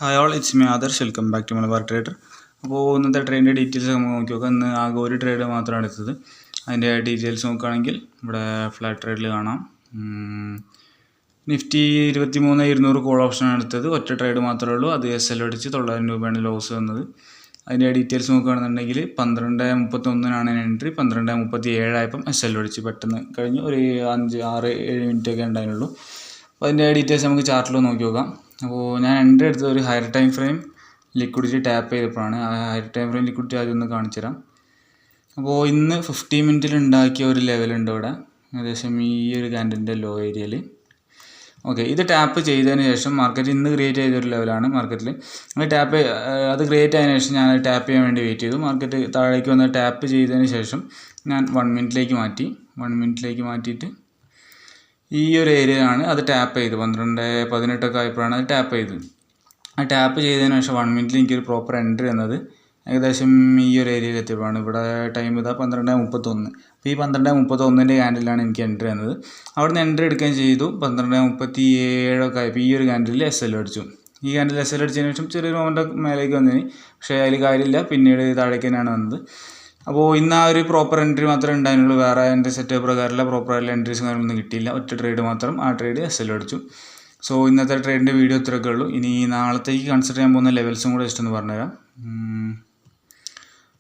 Hi all, it's me Adarsh. Welcome back to Malabar trader. അപ്പോൾ ഇന്നത്തെ ട്രെയിനിൻ്റെ ഡീറ്റെയിൽസ് നമുക്ക് നോക്കി നോക്കാം. ഇന്ന് ആകെ ഒരു ട്രേഡ് മാത്രമാണ് എടുത്തത്. അതിൻ്റെ ഡീറ്റെയിൽസ് നോക്കുകയാണെങ്കിൽ ഇവിടെ ഫ്ലാറ്റ് ട്രേഡിൽ കാണാം. നിഫ്റ്റി 23,200 കോൾ ഓപ്ഷനാണ് എടുത്തത്. ഒറ്റ ട്രേഡ് മാത്രമേ ഉള്ളൂ. അത് SL അടിച്ച് 900 രൂപയാണ് ലോസ് വന്നത്. അതിൻ്റെ ഡീറ്റെയിൽസ് നോക്കുകയാണെന്നുണ്ടെങ്കിൽ 12:31 എൻട്രി, 12:37 ആയപ്പം SL അടിച്ച് പെട്ടെന്ന് കഴിഞ്ഞ് ഒരു 5, 6, 7 മിനിറ്റൊക്കെ ഉണ്ടായിരുന്നുള്ളൂ. അപ്പോൾ അതിൻ്റെ ഡീറ്റെയിൽസ് നമുക്ക് ചാർട്ടിൽ നോക്കി നോക്കാം. അപ്പോൾ ഞാൻ എൻട്രി എടുത്തത് ഒരു higher time frame liquidity tap ചെയ്തപ്പോഴാണ്. ആ ഹയർ ടൈം ഫ്രെയിം ലിക്വിഡിറ്റി ആദ്യം ഒന്ന് കാണിച്ചു തരാം. അപ്പോൾ ഇന്ന് 50 മിനിറ്റിൽ ഉണ്ടാക്കിയ ഒരു ലെവലുണ്ട് ഇവിടെ, ഏകദേശം ഈ ഒരു ക്യാൻഡിലിൻ്റെ ലോ ഏരിയയിൽ. ഓക്കെ, ഇത് ടാപ്പ് ചെയ്തതിന് ശേഷം മാർക്കറ്റ് ഇന്ന് ക്രിയേറ്റ് ചെയ്തൊരു ലെവലാണ് മാർക്കറ്റിൽ. അത് ക്രിയേറ്റ് ആയതിനു ശേഷം ഞാൻ ടാപ്പ് ചെയ്യാൻ വേണ്ടി വെയിറ്റ് ചെയ്തു. മാർക്കറ്റ് താഴേക്ക് വന്ന് ടാപ്പ് ചെയ്തതിന് ശേഷം ഞാൻ 1 മിനിറ്റിലേക്ക് മാറ്റി. 1 മിനിറ്റിലേക്ക് മാറ്റിയിട്ട് ഈ ഒരു ഏരിയയാണ് അത് ടാപ്പ് ചെയ്ത് 12:18 ആയപ്പോഴാണ് അത് ടാപ്പ് ചെയ്തത്. ആ ടാപ്പ് ചെയ്തതിന് ശേഷം 1 മിനിറ്റിൽ എനിക്കൊരു പ്രോപ്പർ എൻട്രി എന്നത് ഏകദേശം ഈ ഒരു ഏരിയയിൽ എത്തിയപ്പോഴാണ്. ഇവിടെ ടൈം ഇതാ 12:31. അപ്പോൾ ഈ 12:31 ക്യാൻഡിലാണ് എനിക്ക് എൻട്രി എന്നത്. അവിടെ നിന്ന് എൻട്രി എടുക്കുകയും ചെയ്തു. 12:37 ആയപ്പോൾ ഈ ഒരു ക്യാൻഡിലിൽ SL അടിച്ചു. ഈ ക്യാൻഡിൽ SL അടിച്ചതിന് ശേഷം ചെറിയൊരു മൊമെൻ്റ് മേലേക്ക് വന്നതിന്, പക്ഷേ അതിൽ കാര്യമില്ല, പിന്നീട് താഴേക്ക് തന്നെയാണ് വന്നത്. അപ്പോൾ ഇന്ന് ആ ഒരു പ്രോപ്പർ എൻട്രി മാത്രമേ ഉണ്ടായിരുന്നുള്ളൂ. വേറെ എൻ്റെ സെറ്റ് പ്രകാരമുള്ള പ്രോപ്പറായിട്ടുള്ള എൻട്രീസും കാര്യങ്ങളൊന്നും കിട്ടിയില്ല. ഒറ്റ ട്രേഡ് മാത്രം, ആ ട്രേഡ് SL അടിച്ചു. സോ ഇന്നത്തെ ട്രേഡിൻ്റെ വീഡിയോ ഇത്രയൊക്കെ ഉള്ളൂ. ഇനി നാളത്തേക്ക് കൺസിഡർ ചെയ്യാൻ പോകുന്ന ലെവൽസും കൂടെ ജസ്റ്റ് ഒന്ന് പറഞ്ഞുതരാം.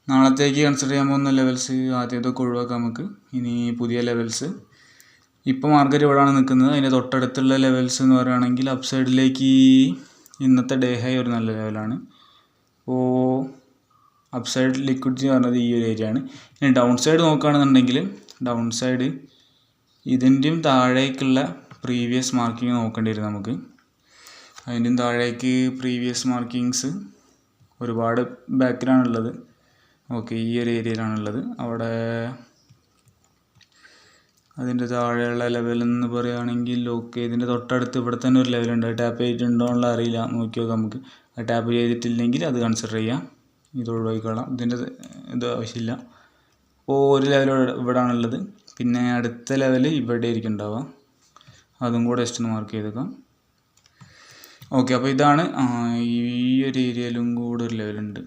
നാളത്തേക്ക് കൺസിഡർ ചെയ്യാൻ പോകുന്ന ലെവൽസ് ആദ്യത്തൊക്കെ ഒഴിവാക്കാം നമുക്ക്. ഇനി പുതിയ ലെവൽസ്, ഇപ്പോൾ മാർക്കറ്റ് ഇവിടെയാണ് നിൽക്കുന്നത്. അതിൻ്റെ തൊട്ടടുത്തുള്ള ലെവൽസ് എന്ന് പറയുകയാണെങ്കിൽ അപ്പ് സൈഡിലേക്ക് ഇന്നത്തെ ഡേ ഹൈ ഒരു നല്ല ലെവലാണ്. അപ്പോൾ അപ്പ് സൈഡ് ലിക്വിഡിറ്റി എന്ന് പറഞ്ഞത് ഈ ഒരു ഏരിയ ആണ്. ഇനി ഡൗൺ സൈഡ് നോക്കുകയാണെന്നുണ്ടെങ്കിൽ ഡൗൺ സൈഡ് ഇതിൻ്റെയും താഴേക്കുള്ള പ്രീവിയസ് മാർക്കിങ് നോക്കേണ്ടി വരും നമുക്ക്. അതിൻ്റെയും താഴേക്ക് പ്രീവിയസ് മാർക്കിങ്സ് ഒരുപാട് ബാക്കിലാണുള്ളത്. ഓക്കെ, ഈ ഒരു ഏരിയയിലാണുള്ളത്. അവിടെ അതിൻ്റെ താഴെയുള്ള ലെവൽ എന്ന് പറയുകയാണെങ്കിൽ ഓക്കെ, ഇതിൻ്റെ തൊട്ടടുത്ത് ഇവിടെ തന്നെ ഒരു ലെവലുണ്ട്. ടാപ്പ് ചെയ്തിട്ടുണ്ടോ എന്നുള്ള അറിയില്ല, നോക്കി നോക്കാം നമുക്ക്. ടാപ്പ് ചെയ്തിട്ടില്ലെങ്കിൽ അത് കൺസിഡർ ചെയ്യാം, ഇത് ഒഴിവാക്കിക്കോളാം, ഇതിൻ്റെ ഇത് ആവശ്യമില്ല. അപ്പോൾ ഒരു ലെവൽ ഇവിടെ ആണുള്ളത്. പിന്നെ അടുത്ത ലെവൽ ഇവിടെ ആയിരിക്കും ഉണ്ടാവുക. അതും കൂടെ ജസ്റ്റ് ഒന്ന് മാർക്ക് ചെയ്തേക്കാം. ഓക്കെ, അപ്പോൾ ഇതാണ്. ഈ ഒരു ഏരിയയിലും കൂടെ ഒരു ലെവലുണ്ട്,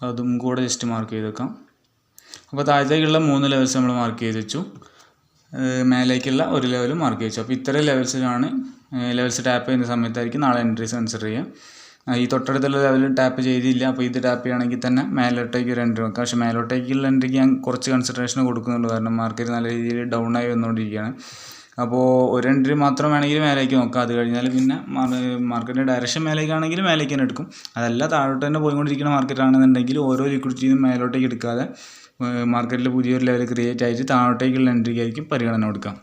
അതും കൂടെ ജസ്റ്റ് മാർക്ക് ചെയ്തേക്കാം. അപ്പോൾ താഴത്തേക്കുള്ള 3 ലെവൽസ് നമ്മൾ മാർക്ക് ചെയ്ത് വെച്ചു. മേലേക്കുള്ള ഒരു ലെവലും മാർക്ക് ചെയ്ത് വെച്ചു. അപ്പോൾ ഇത്രയും ലെവൽസ് ടാപ്പ് ചെയ്യുന്ന സമയത്തായിരിക്കും നാളെ എൻട്രീസ് കൺസിഡർ ചെയ്യാം. ഈ തൊട്ടടുത്തുള്ള ലെവലിൽ ടാപ്പ് ചെയ്തില്ല. അപ്പോൾ ഇത് ടാപ്പ് ചെയ്യുകയാണെങ്കിൽ തന്നെ മേലോട്ടേക്ക് ഒരു എൻട്രി നോക്കാം. പക്ഷേ മേലോട്ടേക്കുള്ള എൻട്രിക്ക് ഞാൻ കുറച്ച് കൺസിഡറേഷൻ കൊടുക്കുന്നുള്ളൂ, കാരണം മാർക്കറ്റ് നല്ല രീതിയിൽ ഡൗൺ ആയി വന്നുകൊണ്ടിരിക്കുകയാണ്. അപ്പോൾ ഒരു എൻട്രി മാത്രം വേണമെങ്കിൽ മേലേക്ക് നോക്കാം. അത് കഴിഞ്ഞാൽ പിന്നെ മാർക്കറ്റിൻ്റെ ഡയറക്ഷൻ മേലേക്കാണെങ്കിൽ മേലേക്ക് തന്നെ എടുക്കും. അതല്ല താഴോട്ട് തന്നെ പോയിക്കൊണ്ടിരിക്കുന്ന മാർക്കറ്റാണെന്നുണ്ടെങ്കിൽ ഓരോ ലിക്വിഡിറ്റിയും മേലോട്ടേക്ക് എടുക്കാതെ മാർക്കറ്റിൽ പുതിയൊരു ലെവൽ ക്രിയേറ്റ് ആയിട്ട് താഴോട്ടേക്കുള്ള എൻട്രിക്കായിരിക്കും പരിഗണന കൊടുക്കാം.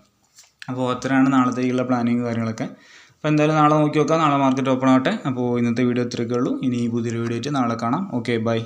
അപ്പോൾ അത്രയാണ് നാളത്തേക്കുള്ള പ്ലാനിങ് കാര്യങ്ങളൊക്കെ. അപ്പോൾ എന്തായാലും നാളെ നോക്കി നോക്കാം. നാളെ മാർക്കറ്റ് ഓപ്പൺ ആവട്ടെ. അപ്പോൾ ഇന്നത്തെ വീഡിയോ ഇത്രയൊക്കെ ഉള്ളൂ. ഇനി പുതിയൊരു വീഡിയോ ആയിട്ട് നാളെ കാണാം. Okay, by.